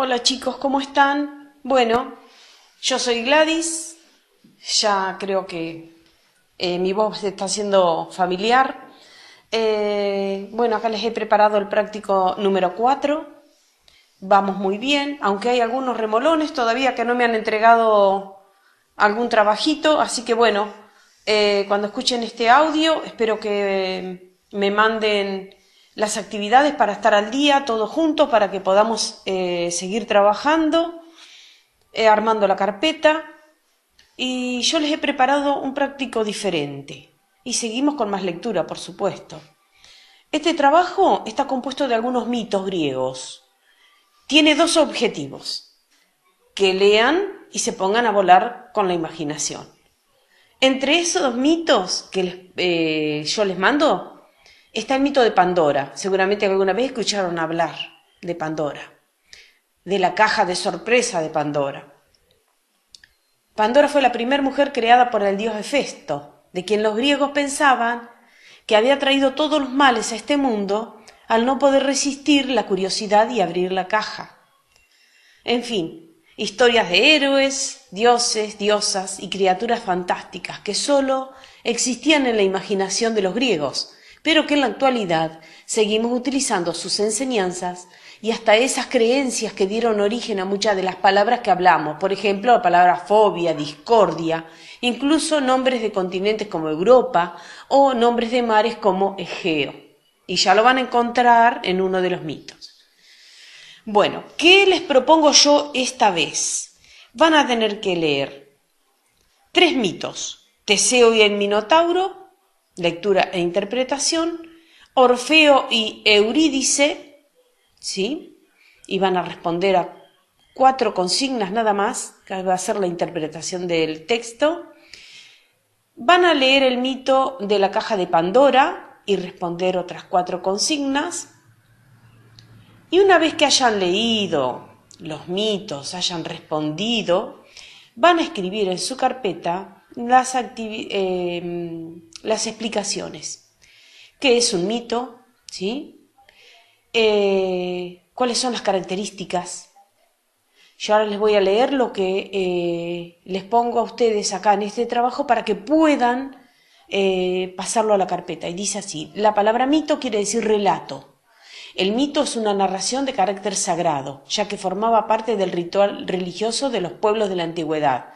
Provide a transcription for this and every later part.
Hola chicos, ¿cómo están? Bueno, yo soy Gladys, ya creo que mi voz está siendo familiar. Bueno, acá les he preparado el práctico número 4. Vamos muy bien, aunque hay algunos remolones todavía que no me han entregado algún trabajito, así que bueno, cuando escuchen este audio espero que me manden las actividades para estar al día, todos juntos, para que podamos seguir trabajando, armando la carpeta. Y yo les he preparado un práctico diferente. Y seguimos con más lectura, por supuesto. Este trabajo está compuesto de algunos mitos griegos. Tiene dos objetivos: que lean y se pongan a volar con la imaginación. Entre esos mitos que yo les mando está el mito de Pandora. Seguramente alguna vez escucharon hablar de Pandora, de la caja de sorpresa de Pandora. Pandora fue la primera mujer creada por el dios Hefesto, de quien los griegos pensaban que había traído todos los males a este mundo al no poder resistir la curiosidad y abrir la caja. En fin, historias de héroes, dioses, diosas y criaturas fantásticas que solo existían en la imaginación de los griegos, pero que en la actualidad seguimos utilizando sus enseñanzas y hasta esas creencias que dieron origen a muchas de las palabras que hablamos. Por ejemplo, la palabra fobia, discordia, incluso nombres de continentes como Europa o nombres de mares como Egeo. Y ya lo van a encontrar en uno de los mitos. Bueno, ¿qué les propongo yo esta vez? Van a tener que leer 3 mitos: Teseo y el Minotauro, lectura e interpretación; Orfeo y Eurídice, ¿sí? Y van a responder a 4 consignas nada más, que va a ser la interpretación del texto. Van a leer el mito de la caja de Pandora y responder otras 4 consignas. Y una vez que hayan leído los mitos, hayan respondido, van a escribir en su carpeta las explicaciones. ¿Qué es un mito? ¿Sí? ¿Cuáles son las características? Yo ahora les voy a leer lo que les pongo a ustedes acá en este trabajo para que puedan pasarlo a la carpeta. Y dice así: la palabra mito quiere decir relato. El mito es una narración de carácter sagrado, ya que formaba parte del ritual religioso de los pueblos de la antigüedad.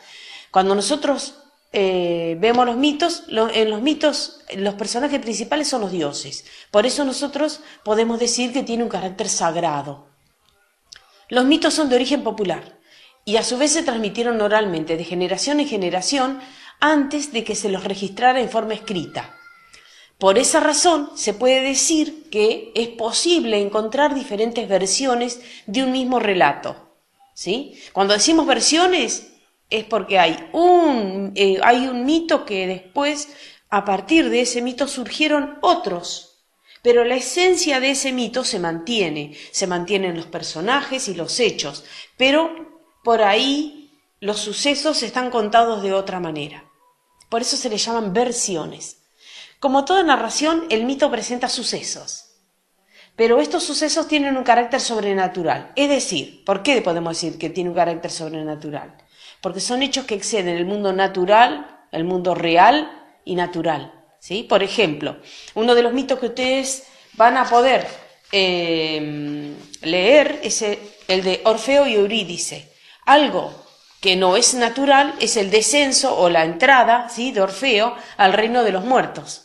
Cuando nosotros vemos los mitos, en los mitos los personajes principales son los dioses. Por eso nosotros podemos decir que tiene un carácter sagrado. Los mitos son de origen popular y a su vez se transmitieron oralmente de generación en generación antes de que se los registrara en forma escrita. Por esa razón se puede decir que es posible encontrar diferentes versiones de un mismo relato, ¿sí? Cuando decimos versiones es porque hay un mito que después, a partir de ese mito, surgieron otros, pero la esencia de ese mito se mantienen los personajes y los hechos, pero por ahí los sucesos están contados de otra manera. Por eso se les llaman versiones. Como toda narración, el mito presenta sucesos, pero estos sucesos tienen un carácter sobrenatural. Es decir, ¿por qué podemos decir que tiene un carácter sobrenatural? Porque son hechos que exceden el mundo natural, el mundo real y natural, ¿sí? Por ejemplo, uno de los mitos que ustedes van a poder leer es el de Orfeo y Eurídice. Algo que no es natural es el descenso o la entrada, ¿sí?, de Orfeo al reino de los muertos.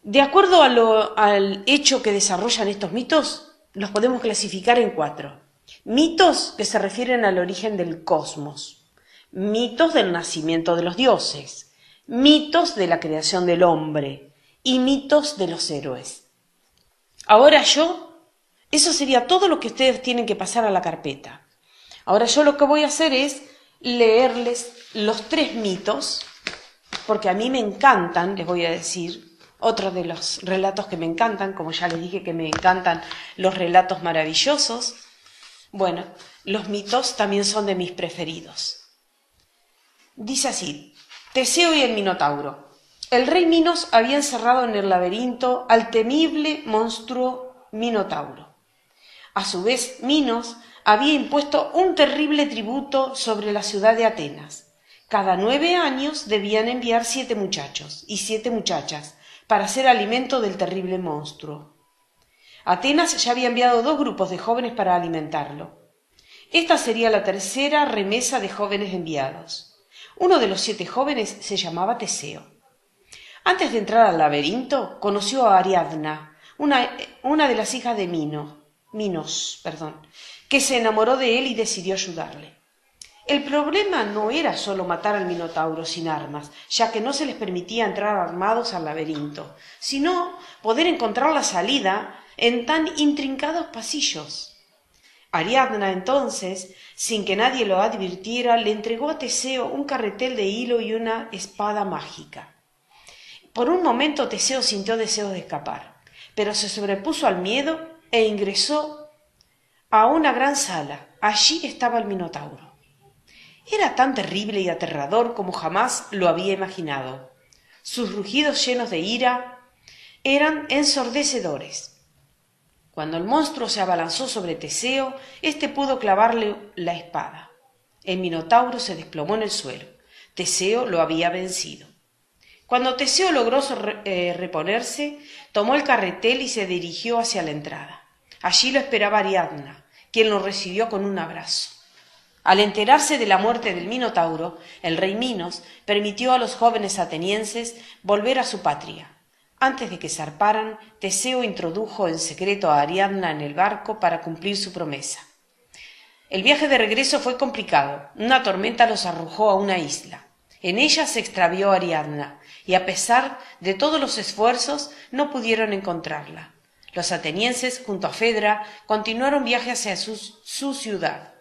De acuerdo al hecho que desarrollan estos mitos, los podemos clasificar en 4. Mitos que se refieren al origen del cosmos, mitos del nacimiento de los dioses, mitos de la creación del hombre y mitos de los héroes. Ahora eso sería todo lo que ustedes tienen que pasar a la carpeta. Ahora yo lo que voy a hacer es leerles los 3 mitos, porque a mí me encantan, les voy a decir. Otro de los relatos que me encantan, como ya les dije que me encantan los relatos maravillosos. Bueno, los mitos también son de mis preferidos. Dice así: Teseo y el Minotauro. El rey Minos había encerrado en el laberinto al temible monstruo Minotauro. A su vez, Minos había impuesto un terrible tributo sobre la ciudad de Atenas. Cada 9 años debían enviar 7 muchachos y 7 muchachas para ser alimento del terrible monstruo. Atenas ya había enviado 2 grupos de jóvenes para alimentarlo. Esta sería la tercera remesa de jóvenes enviados. Uno de los 7 jóvenes se llamaba Teseo. Antes de entrar al laberinto, conoció a Ariadna, una de las hijas de Minos, que se enamoró de él y decidió ayudarle. El problema no era solo matar al Minotauro sin armas, ya que no se les permitía entrar armados al laberinto, sino poder encontrar la salida en tan intrincados pasillos. Ariadna entonces, sin que nadie lo advirtiera, le entregó a Teseo un carretel de hilo y una espada mágica. Por un momento Teseo sintió deseos de escapar, pero se sobrepuso al miedo e ingresó a una gran sala. Allí estaba el Minotauro. Era tan terrible y aterrador como jamás lo había imaginado. Sus rugidos llenos de ira eran ensordecedores. Cuando el monstruo se abalanzó sobre Teseo, éste pudo clavarle la espada. El Minotauro se desplomó en el suelo. Teseo lo había vencido. Cuando Teseo logró reponerse, tomó el carretel y se dirigió hacia la entrada. Allí lo esperaba Ariadna, quien lo recibió con un abrazo. Al enterarse de la muerte del Minotauro, el rey Minos permitió a los jóvenes atenienses volver a su patria. Antes de que zarparan, Teseo introdujo en secreto a Ariadna en el barco para cumplir su promesa. El viaje de regreso fue complicado. Una tormenta los arrojó a una isla. En ella se extravió Ariadna, y a pesar de todos los esfuerzos, no pudieron encontrarla. Los atenienses, junto a Fedra, continuaron viaje hacia su ciudad.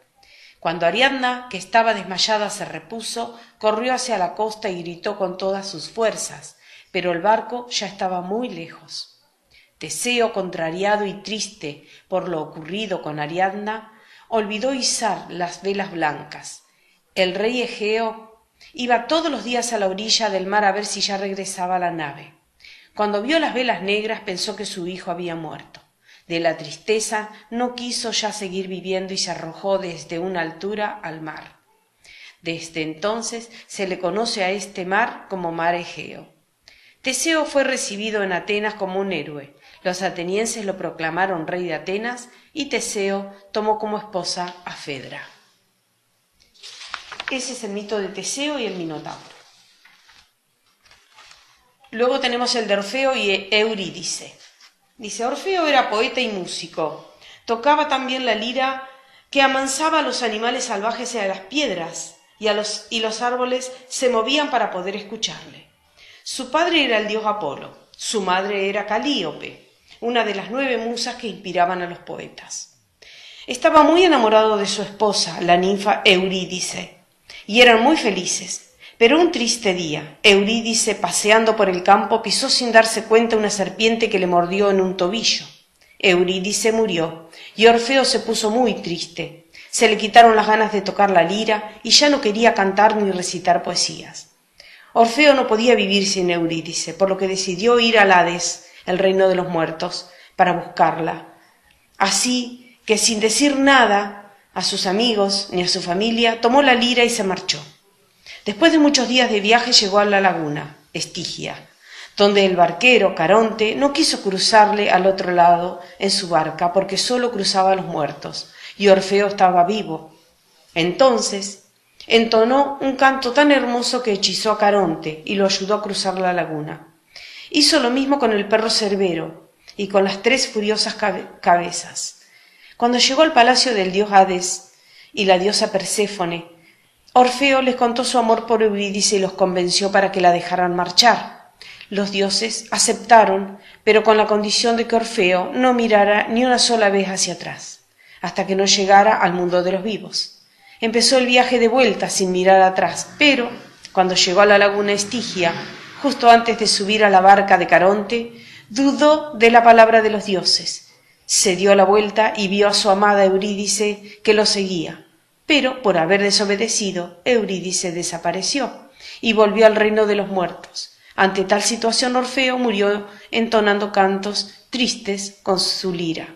Cuando Ariadna, que estaba desmayada, se repuso, corrió hacia la costa y gritó con todas sus fuerzas, pero el barco ya estaba muy lejos. Teseo, contrariado y triste por lo ocurrido con Ariadna, olvidó izar las velas blancas. El rey Egeo iba todos los días a la orilla del mar a ver si ya regresaba la nave. Cuando vio las velas negras pensó que su hijo había muerto. De la tristeza no quiso ya seguir viviendo y se arrojó desde una altura al mar. Desde entonces se le conoce a este mar como Mar Egeo. Teseo fue recibido en Atenas como un héroe. Los atenienses lo proclamaron rey de Atenas y Teseo tomó como esposa a Fedra. Ese es el mito de Teseo y el Minotauro. Luego tenemos el de Orfeo y Eurídice. Dice, Orfeo era poeta y músico. Tocaba también la lira que amansaba a los animales salvajes y a las piedras, y los árboles se movían para poder escucharle. Su padre era el dios Apolo, su madre era Calíope, una de las 9 musas que inspiraban a los poetas. Estaba muy enamorado de su esposa, la ninfa Eurídice, y eran muy felices. Pero un triste día, Eurídice, paseando por el campo, pisó sin darse cuenta una serpiente que le mordió en un tobillo. Eurídice murió, y Orfeo se puso muy triste. Se le quitaron las ganas de tocar la lira, y ya no quería cantar ni recitar poesías. Orfeo no podía vivir sin Eurídice, por lo que decidió ir al Hades, el reino de los muertos, para buscarla. Así que, sin decir nada a sus amigos ni a su familia, tomó la lira y se marchó. Después de muchos días de viaje llegó a la laguna, Estigia, donde el barquero, Caronte, no quiso cruzarle al otro lado en su barca porque solo cruzaba a los muertos, y Orfeo estaba vivo. Entonces entonó un canto tan hermoso que hechizó a Caronte y lo ayudó a cruzar la laguna. Hizo lo mismo con el perro Cerbero y con las 3 furiosas cabezas. Cuando llegó al palacio del dios Hades y la diosa Perséfone, Orfeo les contó su amor por Eurídice y los convenció para que la dejaran marchar. Los dioses aceptaron, pero con la condición de que Orfeo no mirara ni una sola vez hacia atrás, hasta que no llegara al mundo de los vivos. Empezó el viaje de vuelta sin mirar atrás, pero cuando llegó a la laguna Estigia, justo antes de subir a la barca de Caronte, dudó de la palabra de los dioses. Se dio la vuelta y vio a su amada Eurídice que lo seguía. Pero, por haber desobedecido, Eurídice desapareció y volvió al reino de los muertos. Ante tal situación, Orfeo murió entonando cantos tristes con su lira.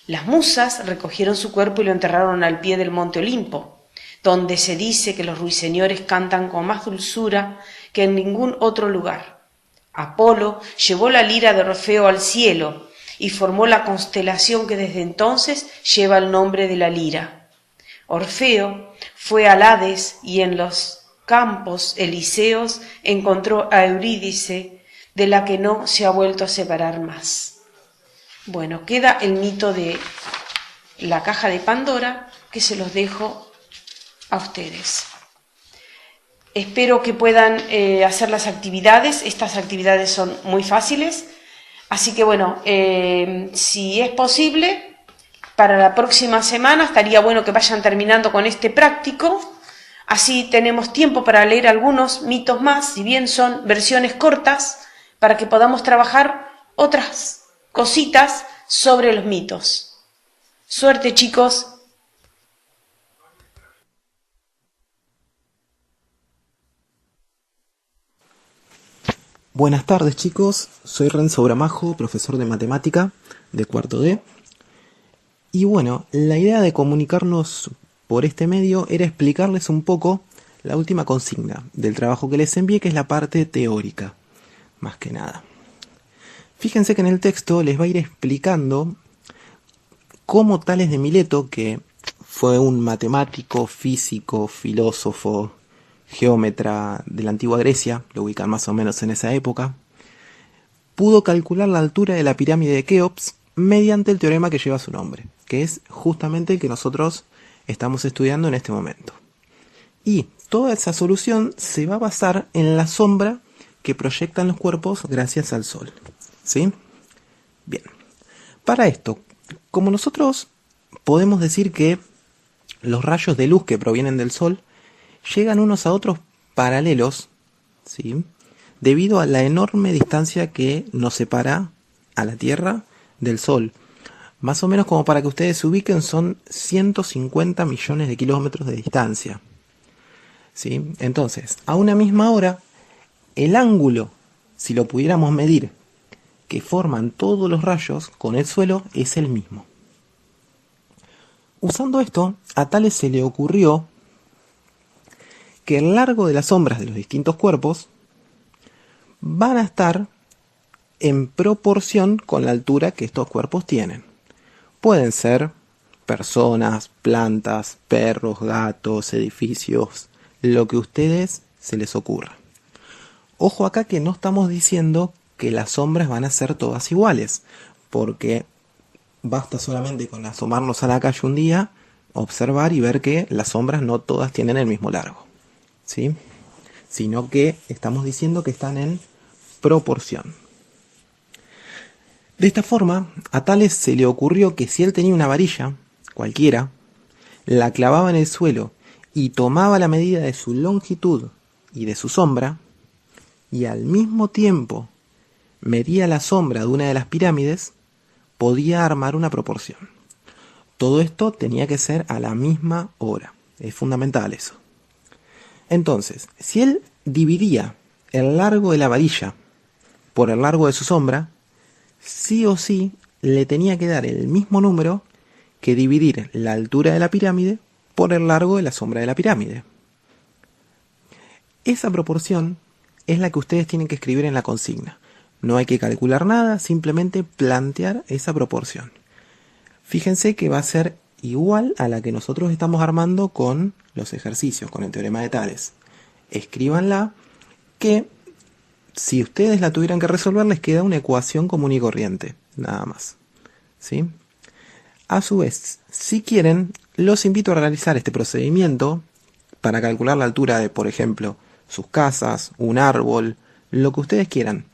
Las musas recogieron su cuerpo y lo enterraron al pie del monte Olimpo, donde se dice que los ruiseñores cantan con más dulzura que en ningún otro lugar. Apolo llevó la lira de Orfeo al cielo y formó la constelación que desde entonces lleva el nombre de la lira. Orfeo fue al Hades y en los campos elíseos encontró a Eurídice, de la que no se ha vuelto a separar más. Bueno, queda el mito de la caja de Pandora, que se los dejo a ustedes. Espero que puedan hacer las actividades. Estas actividades son muy fáciles. Así que bueno, si es posible, para la próxima semana estaría bueno que vayan terminando con este práctico. Así tenemos tiempo para leer algunos mitos más, si bien son versiones cortas, para que podamos trabajar otras cositas sobre los mitos. Suerte, chicos. Buenas tardes, chicos, soy Renzo Bramajo, profesor de matemática de cuarto D. Y bueno, la idea de comunicarnos por este medio era explicarles un poco la última consigna del trabajo que les envié, que es la parte teórica, más que nada. Fíjense que en el texto les va a ir explicando cómo Tales de Mileto, que fue un matemático, físico, filósofo, geómetra de la antigua Grecia, lo ubican más o menos en esa época, pudo calcular la altura de la pirámide de Keops mediante el teorema que lleva su nombre, que es justamente el que nosotros estamos estudiando en este momento. Y toda esa solución se va a basar en la sombra que proyectan los cuerpos gracias al Sol. ¿Sí? Bien. Para esto, como nosotros podemos decir que los rayos de luz que provienen del Sol llegan unos a otros paralelos, ¿sí?, debido a la enorme distancia que nos separa a la Tierra del Sol. Más o menos, como para que ustedes se ubiquen, son 150 millones de kilómetros de distancia, ¿sí? Entonces, a una misma hora, el ángulo, si lo pudiéramos medir, que forman todos los rayos con el suelo es el mismo. Usando esto, a Tales se le ocurrió que el largo de las sombras de los distintos cuerpos van a estar en proporción con la altura que estos cuerpos tienen. Pueden ser personas, plantas, perros, gatos, edificios, lo que a ustedes se les ocurra. Ojo acá que no estamos diciendo que las sombras van a ser todas iguales, porque basta solamente con asomarnos a la calle un día, observar y ver que las sombras no todas tienen el mismo largo, ¿sí?, sino que estamos diciendo que están en proporción. De esta forma, a Tales se le ocurrió que si él tenía una varilla, cualquiera, la clavaba en el suelo y tomaba la medida de su longitud y de su sombra, y al mismo tiempo medía la sombra de una de las pirámides, podía armar una proporción. Todo esto tenía que ser a la misma hora. Es fundamental eso. Entonces, si él dividía el largo de la varilla por el largo de su sombra, sí o sí le tenía que dar el mismo número que dividir la altura de la pirámide por el largo de la sombra de la pirámide. Esa proporción es la que ustedes tienen que escribir en la consigna. No hay que calcular nada, simplemente plantear esa proporción. Fíjense que va a ser igual a la que nosotros estamos armando con los ejercicios, con el teorema de Tales. Escríbanla, que si ustedes la tuvieran que resolver les queda una ecuación común y corriente, nada más, ¿sí? A su vez, si quieren, los invito a realizar este procedimiento para calcular la altura de, por ejemplo, sus casas, un árbol, lo que ustedes quieran,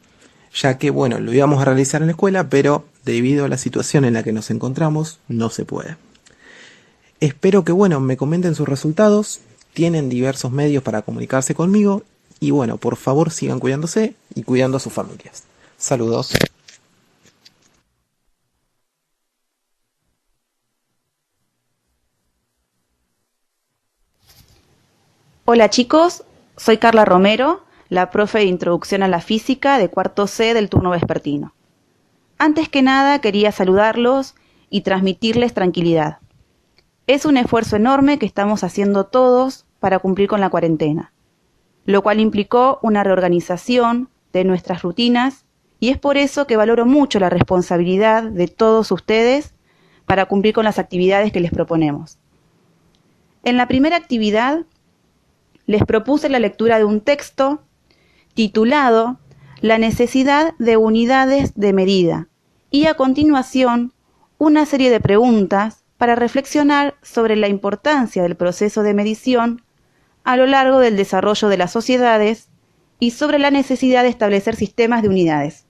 ya que, bueno, lo íbamos a realizar en la escuela, pero debido a la situación en la que nos encontramos, no se puede. Espero que, bueno, me comenten sus resultados. Tienen diversos medios para comunicarse conmigo. Y bueno, por favor sigan cuidándose y cuidando a sus familias. Saludos. Hola chicos, soy Carla Romero, la profe de Introducción a la Física de cuarto C del turno vespertino. Antes que nada quería saludarlos y transmitirles tranquilidad. Es un esfuerzo enorme que estamos haciendo todos para cumplir con la cuarentena, lo cual implicó una reorganización de nuestras rutinas y es por eso que valoro mucho la responsabilidad de todos ustedes para cumplir con las actividades que les proponemos. En la primera actividad les propuse la lectura de un texto titulado La necesidad de unidades de medida y a continuación una serie de preguntas para reflexionar sobre la importancia del proceso de medición a lo largo del desarrollo de las sociedades y sobre la necesidad de establecer sistemas de unidades.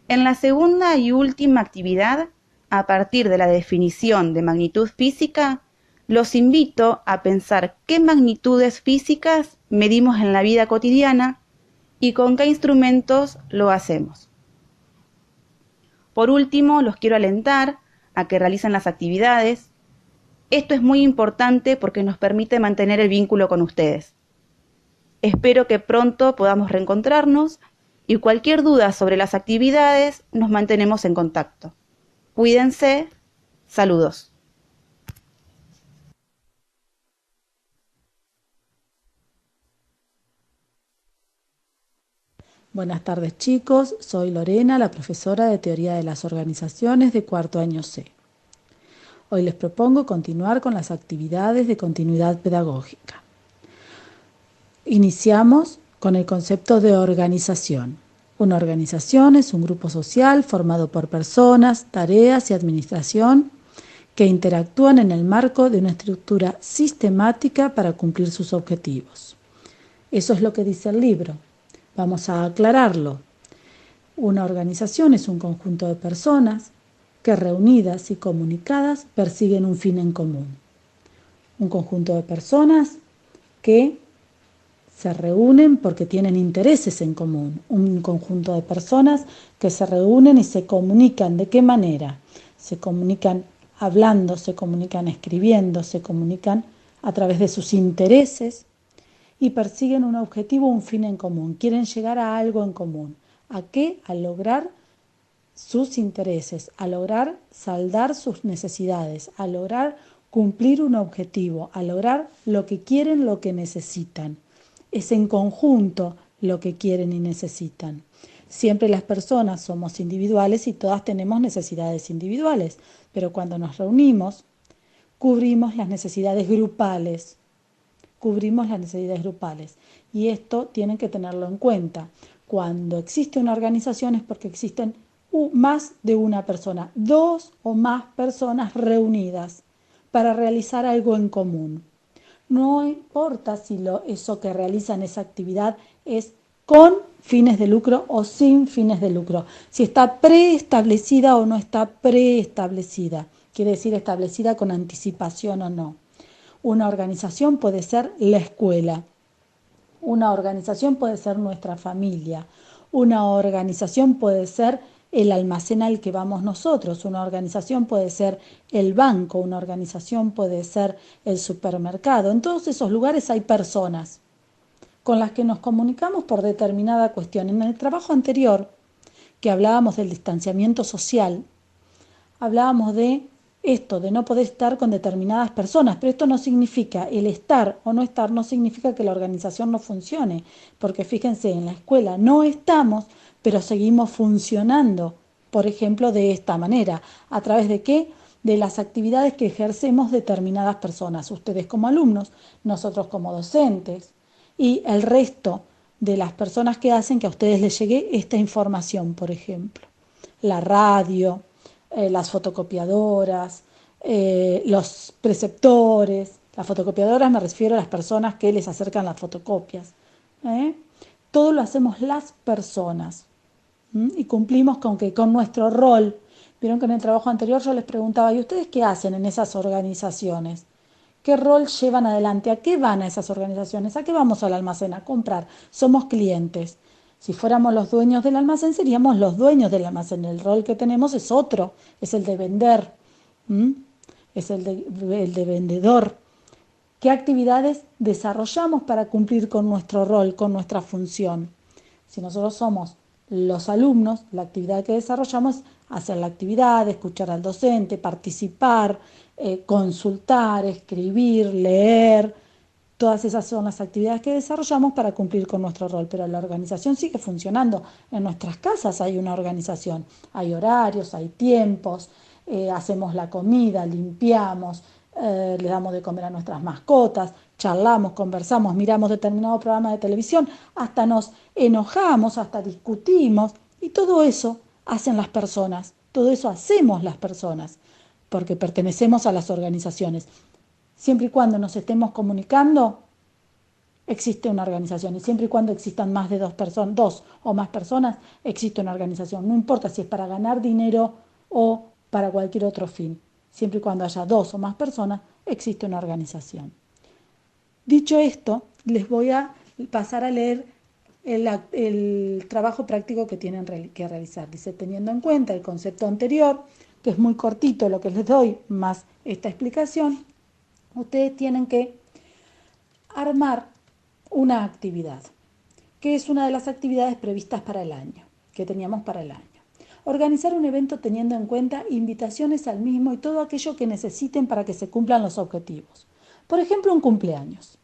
En la segunda y última actividad, a partir de la definición de magnitud física, los invito a pensar qué magnitudes físicas medimos en la vida cotidiana y con qué instrumentos lo hacemos. Por último, los quiero alentar a que realicen las actividades. Esto es muy importante porque nos permite mantener el vínculo con ustedes. Espero que pronto podamos reencontrarnos y cualquier duda sobre las actividades nos mantenemos en contacto. Cuídense. Saludos. Buenas tardes chicos, soy Lorena, la profesora de Teoría de las Organizaciones de cuarto año C. Hoy les propongo continuar con las actividades de continuidad pedagógica. Iniciamos con el concepto de organización. Una organización es un grupo social formado por personas, tareas y administración que interactúan en el marco de una estructura sistemática para cumplir sus objetivos. Eso es lo que dice el libro. Vamos a aclararlo. Una organización es un conjunto de personas que reunidas y comunicadas persiguen un fin en común. Un conjunto de personas que se reúnen porque tienen intereses en común. Un conjunto de personas que se reúnen y se comunican. ¿De qué manera? Se comunican hablando, se comunican escribiendo, se comunican a través de sus intereses y persiguen un objetivo, un fin en común. Quieren llegar a algo en común. ¿A qué? A lograr sus intereses, a lograr saldar sus necesidades, a lograr cumplir un objetivo, a lograr lo que quieren, lo que necesitan. Es en conjunto lo que quieren y necesitan. Siempre las personas somos individuales y todas tenemos necesidades individuales, pero cuando nos reunimos, cubrimos las necesidades grupales. Y esto tienen que tenerlo en cuenta. Cuando existe una organización es porque existen más de una persona, dos o más personas reunidas para realizar algo en común. No importa si eso que realizan, esa actividad, es con fines de lucro o sin fines de lucro. Si está preestablecida o no está preestablecida. Quiere decir establecida con anticipación o no. Una organización puede ser la escuela. Una organización puede ser nuestra familia. Una organización puede ser el almacén al que vamos nosotros. Una organización puede ser el banco. Una organización puede ser el supermercado. En todos esos lugares hay personas con las que nos comunicamos por determinada cuestión. En el trabajo anterior, que hablábamos del distanciamiento social, hablábamos de esto, de no poder estar con determinadas personas, pero esto no significa, el estar o no estar no significa que la organización no funcione, porque fíjense, en la escuela no estamos, pero seguimos funcionando, por ejemplo, de esta manera. ¿A través de qué? De las actividades que ejercemos determinadas personas, ustedes como alumnos, nosotros como docentes, y el resto de las personas que hacen que a ustedes les llegue esta información, por ejemplo. La radio, las fotocopiadoras, los preceptores. Las fotocopiadoras me refiero a las personas que les acercan las fotocopias. Todo lo hacemos las personas. Y cumplimos con nuestro rol. Vieron que en el trabajo anterior yo les preguntaba, ¿y ustedes qué hacen en esas organizaciones? ¿Qué rol llevan adelante? ¿A qué van a esas organizaciones? ¿A qué vamos al almacén? A comprar. Somos clientes. Si fuéramos los dueños del almacén, seríamos los dueños del almacén. El rol que tenemos es otro, es el de vender, es el de vendedor. ¿Qué actividades desarrollamos para cumplir con nuestro rol, con nuestra función? Si nosotros somos los alumnos, la actividad que desarrollamos es hacer la actividad, escuchar al docente, participar, consultar, escribir, leer. Todas esas son las actividades que desarrollamos para cumplir con nuestro rol, pero la organización sigue funcionando. En nuestras casas hay una organización, hay horarios, hay tiempos, hacemos la comida, limpiamos, le damos de comer a nuestras mascotas, charlamos, conversamos, miramos determinado programa de televisión, hasta nos enojamos, hasta discutimos, y todo eso hacen las personas, todo eso hacemos las personas, porque pertenecemos a las organizaciones. Siempre y cuando nos estemos comunicando, existe una organización. Y siempre y cuando existan más de dos o más personas, existe una organización. No importa si es para ganar dinero o para cualquier otro fin. Siempre y cuando haya 2 o más personas, existe una organización. Dicho esto, les voy a pasar a leer el trabajo práctico que tienen que realizar. Dice, teniendo en cuenta el concepto anterior, que es muy cortito lo que les doy, más esta explicación, ustedes tienen que armar una actividad, que es una de las actividades previstas para el año, que teníamos para el año. Organizar un evento teniendo en cuenta invitaciones al mismo y todo aquello que necesiten para que se cumplan los objetivos. Por ejemplo, un cumpleaños.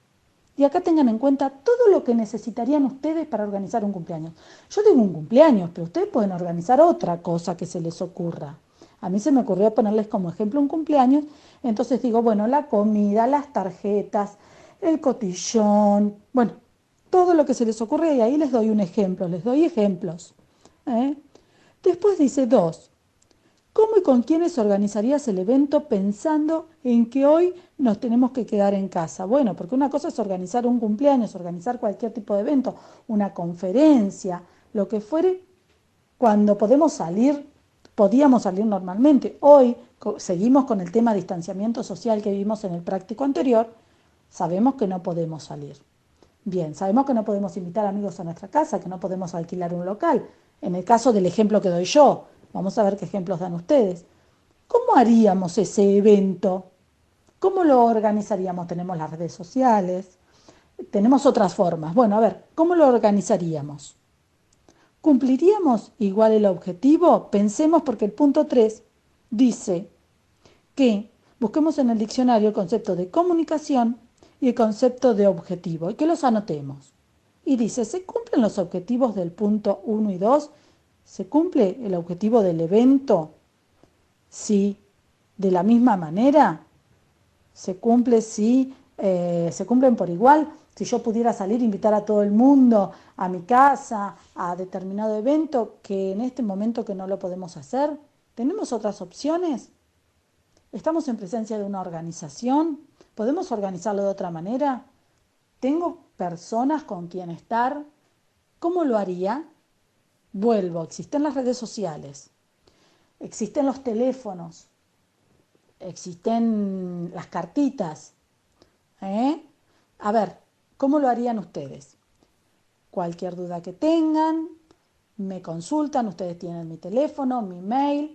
Y acá tengan en cuenta todo lo que necesitarían ustedes para organizar un cumpleaños. Yo tengo un cumpleaños, pero ustedes pueden organizar otra cosa que se les ocurra. A mí se me ocurrió ponerles como ejemplo un cumpleaños, entonces digo, bueno, la comida, las tarjetas, el cotillón, bueno, todo lo que se les ocurre, y ahí les doy un ejemplo, les doy ejemplos. Después dice 2. ¿Cómo y con quiénes organizarías el evento pensando en que hoy nos tenemos que quedar en casa? Bueno, porque una cosa es organizar un cumpleaños, organizar cualquier tipo de evento, una conferencia, lo que fuere, cuando podíamos salir normalmente. Hoy seguimos con el tema de distanciamiento social que vimos en el práctico anterior, sabemos que no podemos salir. Bien, sabemos que no podemos invitar amigos a nuestra casa, que no podemos alquilar un local. En el caso del ejemplo que doy yo, vamos a ver qué ejemplos dan ustedes. ¿Cómo haríamos ese evento? ¿Cómo lo organizaríamos? Tenemos las redes sociales, tenemos otras formas. Bueno, a ver, ¿cómo lo organizaríamos? ¿Cumpliríamos igual el objetivo? Pensemos, porque el punto 3 dice que busquemos en el diccionario el concepto de comunicación y el concepto de objetivo, y que los anotemos. Y dice, ¿se cumplen los objetivos del punto 1 y 2? ¿Se cumple el objetivo del evento? Sí, de la misma manera. ¿Se cumple si se cumplen por igual? Si yo pudiera salir e invitar a todo el mundo a mi casa, a determinado evento, que en este momento que no lo podemos hacer, ¿tenemos otras opciones? ¿Estamos en presencia de una organización? ¿Podemos organizarlo de otra manera? ¿Tengo personas con quien estar? ¿Cómo lo haría? Vuelvo, existen las redes sociales, existen los teléfonos, existen las cartitas. A ver, ¿cómo lo harían ustedes? Cualquier duda que tengan, me consultan, ustedes tienen mi teléfono, mi mail,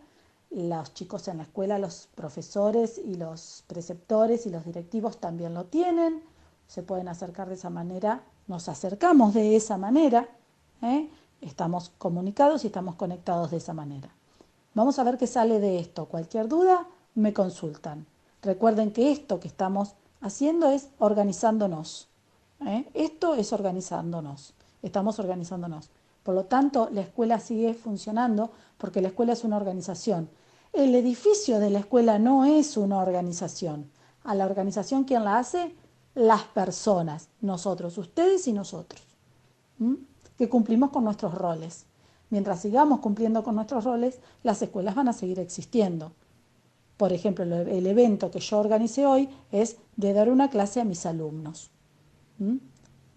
los chicos en la escuela, los profesores y los preceptores y los directivos también lo tienen, se pueden acercar de esa manera, nos acercamos de esa manera, estamos comunicados y estamos conectados de esa manera. Vamos a ver qué sale de esto. Cualquier duda, me consultan. Recuerden que esto que estamos haciendo es organizándonos. Esto es organizándonos. Estamos organizándonos. Por lo tanto, la escuela sigue funcionando porque la escuela es una organización. El edificio de la escuela no es una organización. A la organización, ¿quién la hace? Las personas, nosotros, ustedes y nosotros, que cumplimos con nuestros roles. Mientras sigamos cumpliendo con nuestros roles, las escuelas van a seguir existiendo. Por ejemplo, el evento que yo organicé hoy es de dar una clase a mis alumnos.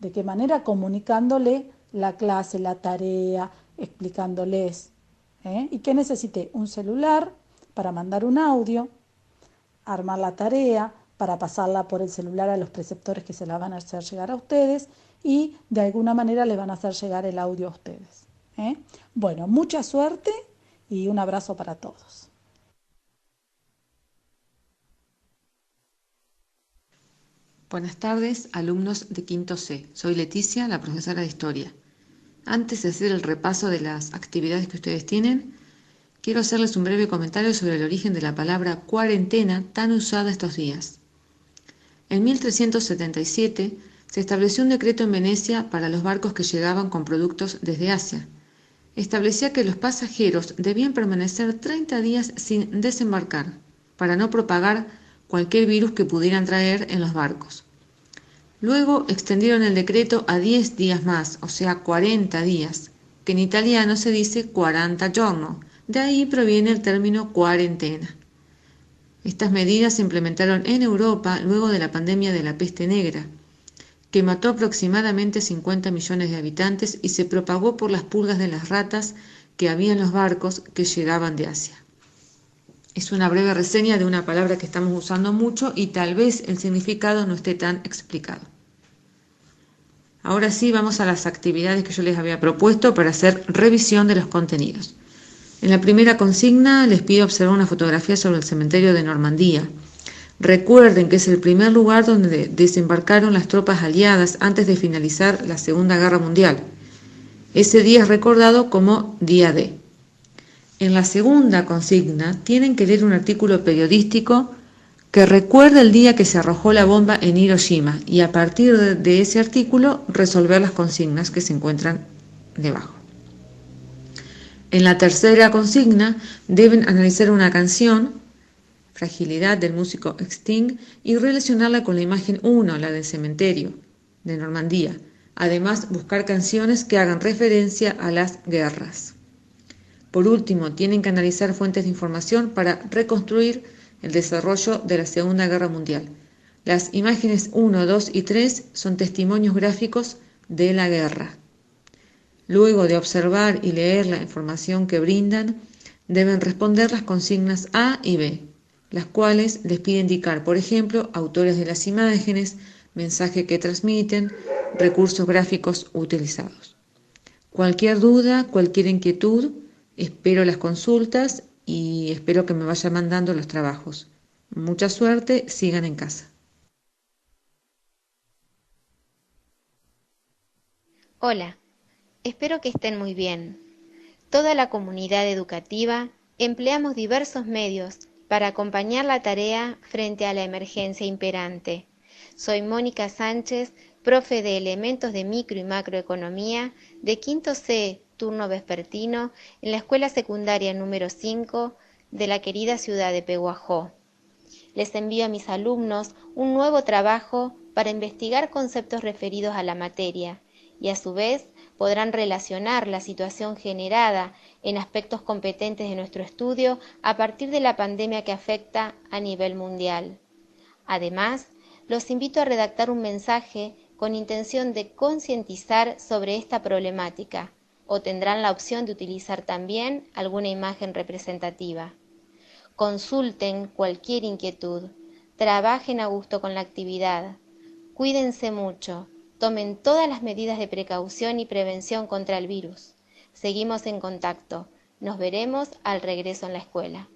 ¿De qué manera? Comunicándole la clase, la tarea, explicándoles. ¿Y qué necesité? Un celular para mandar un audio, armar la tarea, para pasarla por el celular a los preceptores que se la van a hacer llegar a ustedes y de alguna manera les van a hacer llegar el audio a ustedes. Bueno, mucha suerte y un abrazo para todos. Buenas tardes, alumnos de Quinto C. Soy Leticia, la profesora de Historia. Antes de hacer el repaso de las actividades que ustedes tienen, quiero hacerles un breve comentario sobre el origen de la palabra cuarentena tan usada estos días. En 1377 se estableció un decreto en Venecia para los barcos que llegaban con productos desde Asia. Establecía que los pasajeros debían permanecer 30 días sin desembarcar para no propagar cualquier virus que pudieran traer en los barcos. Luego extendieron el decreto a 10 días más, o sea 40 días, que en italiano se dice 40 giorni, de ahí proviene el término cuarentena. Estas medidas se implementaron en Europa luego de la pandemia de la peste negra, que mató aproximadamente 50 millones de habitantes y se propagó por las pulgas de las ratas que había en los barcos que llegaban de Asia. Es una breve reseña de una palabra que estamos usando mucho y tal vez el significado no esté tan explicado. Ahora sí, vamos a las actividades que yo les había propuesto para hacer revisión de los contenidos. En la primera consigna les pido observar una fotografía sobre el cementerio de Normandía. Recuerden que es el primer lugar donde desembarcaron las tropas aliadas antes de finalizar la Segunda Guerra Mundial. Ese día es recordado como Día D. En la segunda consigna tienen que leer un artículo periodístico que recuerda el día que se arrojó la bomba en Hiroshima y a partir de ese artículo resolver las consignas que se encuentran debajo. En la tercera consigna deben analizar una canción, Fragilidad del músico Sting, y relacionarla con la imagen 1, la del cementerio de Normandía. Además, buscar canciones que hagan referencia a las guerras. Por último, tienen que analizar fuentes de información para reconstruir el desarrollo de la Segunda Guerra Mundial. Las imágenes 1, 2 y 3 son testimonios gráficos de la guerra. Luego de observar y leer la información que brindan, deben responder las consignas A y B, las cuales les pide indicar, por ejemplo, autores de las imágenes, mensaje que transmiten, recursos gráficos utilizados. Cualquier duda, cualquier inquietud, espero las consultas y espero que me vayan mandando los trabajos. Mucha suerte, sigan en casa. Hola, espero que estén muy bien. Toda la comunidad educativa empleamos diversos medios para acompañar la tarea frente a la emergencia imperante. Soy Mónica Sánchez, profe de Elementos de Micro y Macroeconomía de quinto C, turno vespertino, en la escuela secundaria número 5 de la querida ciudad de Pehuajó. Les envío a mis alumnos un nuevo trabajo para investigar conceptos referidos a la materia y a su vez podrán relacionar la situación generada en aspectos competentes de nuestro estudio a partir de la pandemia que afecta a nivel mundial. Además, los invito a redactar un mensaje con intención de concientizar sobre esta problemática, o tendrán la opción de utilizar también alguna imagen representativa. Consulten cualquier inquietud, trabajen a gusto con la actividad, cuídense mucho, tomen todas las medidas de precaución y prevención contra el virus. Seguimos en contacto, nos veremos al regreso en la escuela.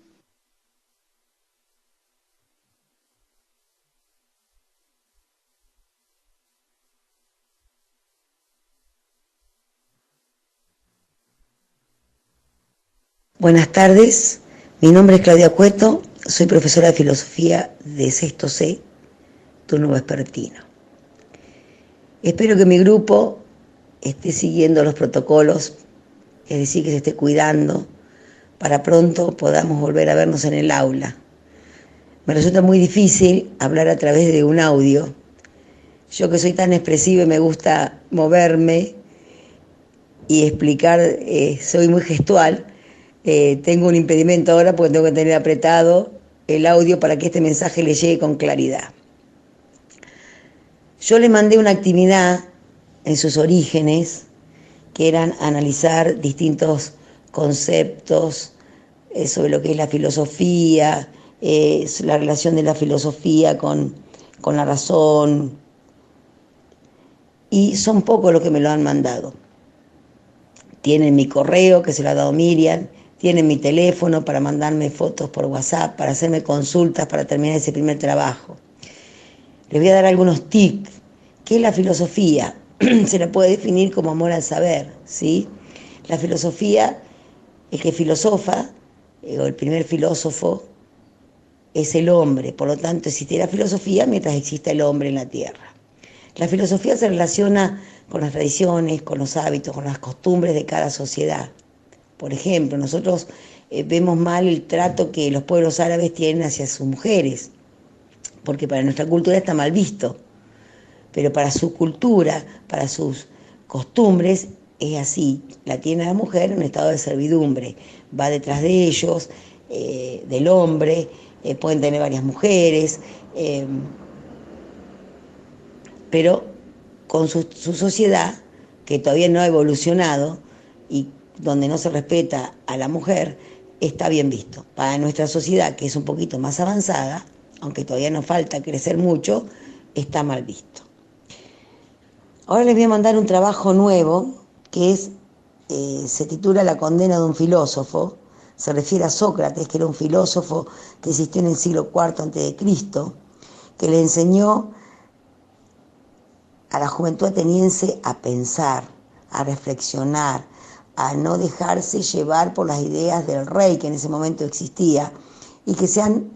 Buenas tardes, mi nombre es Claudia Cueto, soy profesora de filosofía de sexto C, turno vespertino. Espero que mi grupo esté siguiendo los protocolos, es decir, que se esté cuidando, para pronto podamos volver a vernos en el aula. Me resulta muy difícil hablar a través de un audio. Yo que soy tan expresiva y me gusta moverme y explicar, soy muy gestual. Tengo un impedimento ahora porque tengo que tener apretado el audio para que este mensaje le llegue con claridad. Yo le mandé una actividad en sus orígenes que eran analizar distintos conceptos sobre lo que es la filosofía, la relación de la filosofía con la razón, y son pocos los que me lo han mandado. Tienen mi correo, que se lo ha dado Miriam, tienen mi teléfono para mandarme fotos por WhatsApp, para hacerme consultas para terminar ese primer trabajo. Les voy a dar algunos tips. ¿Qué es la filosofía? Se la puede definir como amor al saber, ¿sí? La filosofía, el que filosofa, o el primer filósofo es el hombre, por lo tanto existirá filosofía mientras exista el hombre en la Tierra. La filosofía se relaciona con las tradiciones, con los hábitos, con las costumbres de cada sociedad. Por ejemplo, nosotros vemos mal el trato que los pueblos árabes tienen hacia sus mujeres, porque para nuestra cultura está mal visto, pero para su cultura, para sus costumbres, es así. La tiene la mujer en un estado de servidumbre, va detrás de ellos, del hombre, pueden tener varias mujeres, pero con su sociedad, que todavía no ha evolucionado y donde no se respeta a la mujer, está bien visto. Para nuestra sociedad, que es un poquito más avanzada, aunque todavía nos falta crecer mucho, está mal visto. Ahora les voy a mandar un trabajo nuevo, que se titula La condena de un filósofo. Se refiere a Sócrates, que era un filósofo que existió en el siglo IV a.C., que le enseñó a la juventud ateniense a pensar, a reflexionar, a no dejarse llevar por las ideas del rey que en ese momento existía, y que sean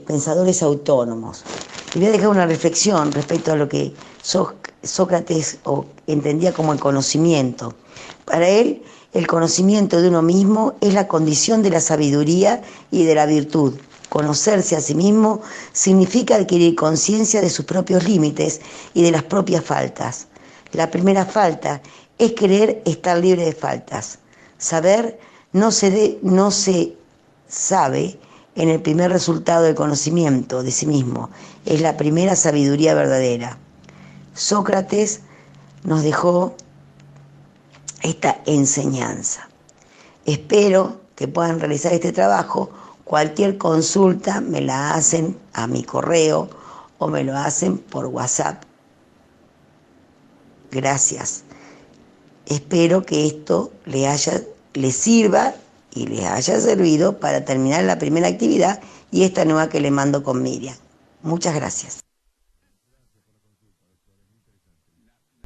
pensadores autónomos. Y voy a dejar una reflexión respecto a lo que Sócrates entendía como el conocimiento. Para él, el conocimiento de uno mismo es la condición de la sabiduría y de la virtud. Conocerse a sí mismo significa adquirir conciencia de sus propios límites y de las propias faltas. La primera falta es querer estar libre de faltas. Saber no se sabe en el primer resultado del conocimiento de sí mismo. Es la primera sabiduría verdadera. Sócrates nos dejó esta enseñanza. Espero que puedan realizar este trabajo. Cualquier consulta me la hacen a mi correo o me lo hacen por WhatsApp. Gracias. Espero que esto les sirva y les haya servido para terminar la primera actividad y esta nueva que le mando con Miriam. Muchas gracias.